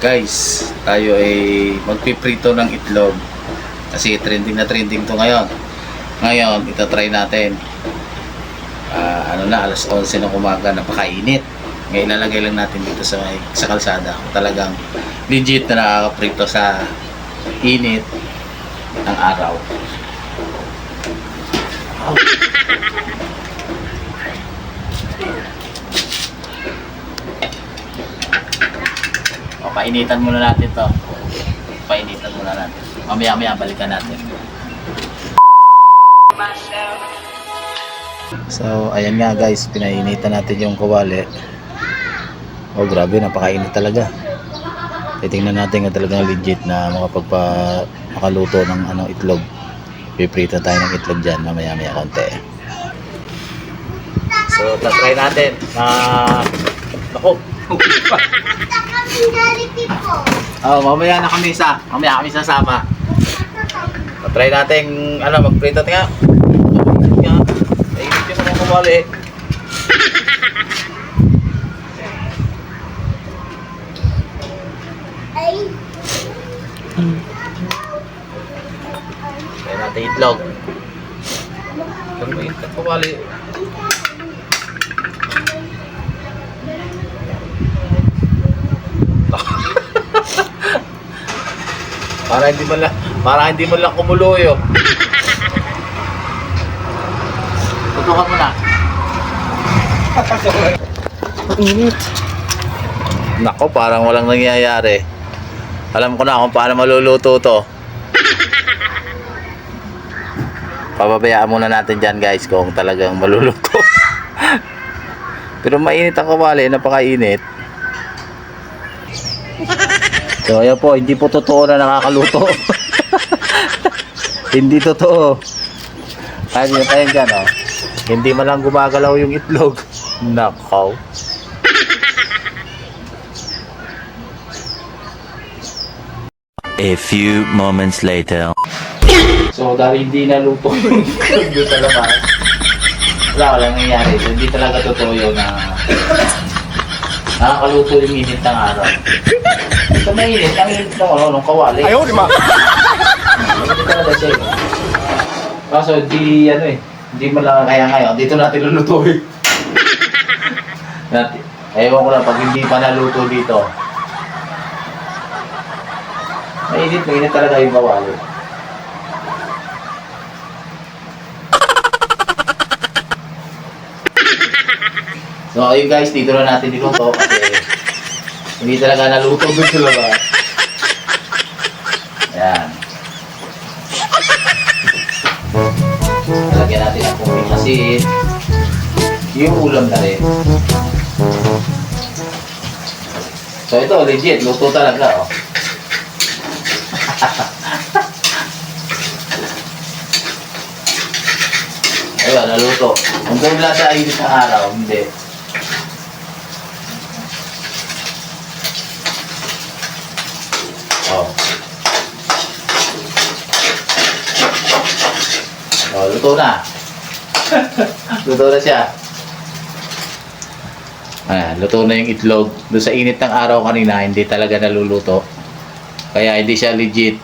Guys, tayo ay magpiprito ng itlog kasi trending na trending to ngayon. Ngayon, itatry natin. Alas 11 ng umaga, napakainit. Ngayon, ilalagay lang natin dito sa kalsada. Talagang legit na nakakaprito sa init ng araw. Painitan muna natin to. Painitan muna natin. Mamaya balikan natin. So, ayan nga guys, pinainitan natin yung kawali. Oh, grabe, napakainit talaga. Titingnan natin kung talagang legit na makaluto ng itlog. Piprito tayo ng itlog dyan, mamaya konti. So, tatry natin na ako. Mamaya kami sasama. Try natin magprito nga. Ayun yung mga kumali. Try natin itlog. Ano ba yung kumali? Para hindi mo lang kumuloyo. Tutukan mo na. Init. Nako, parang walang nangyayari. Alam ko na kung paano maluluto to. Pababayaan muna natin dyan guys kung talagang maluluto. Pero mainit ang kawali, napakainit. So ayan po, hindi po totoo na nakakaluto. Hindi totoo. Kaya nyo tayo dyan, oh. Hindi man lang gumagalaw yung itlog. Nakaw. A few moments later. So dahil hindi naluto yung itlog doon sa labas, walang nangyayari. So, hindi talaga totoo yun na nakakaluto yung init ng araw. So mainit, ang init ng kawali. Ayaw, di ba? Hindi talaga siya yun. Kaso hindi mo lang kaya ngayon, dito natin lulutuin. Ewan ko na pag hindi pa naluto dito. Mainit talaga yung kawali. So ayun guys, dito na natin niluto kasi hindi talaga naluto doon sa labas. Ayan. Lagyan natin ang kunting asin. Yung ulam na rin. So ito, legit. Luto talaga, oh. Ayun, naluto. Kung doon lang sa init ng araw, hindi. Luto na. Luto na siya. Luto na yung itlog. Doon sa init ng araw kanina, hindi talaga naluluto. Kaya hindi siya legit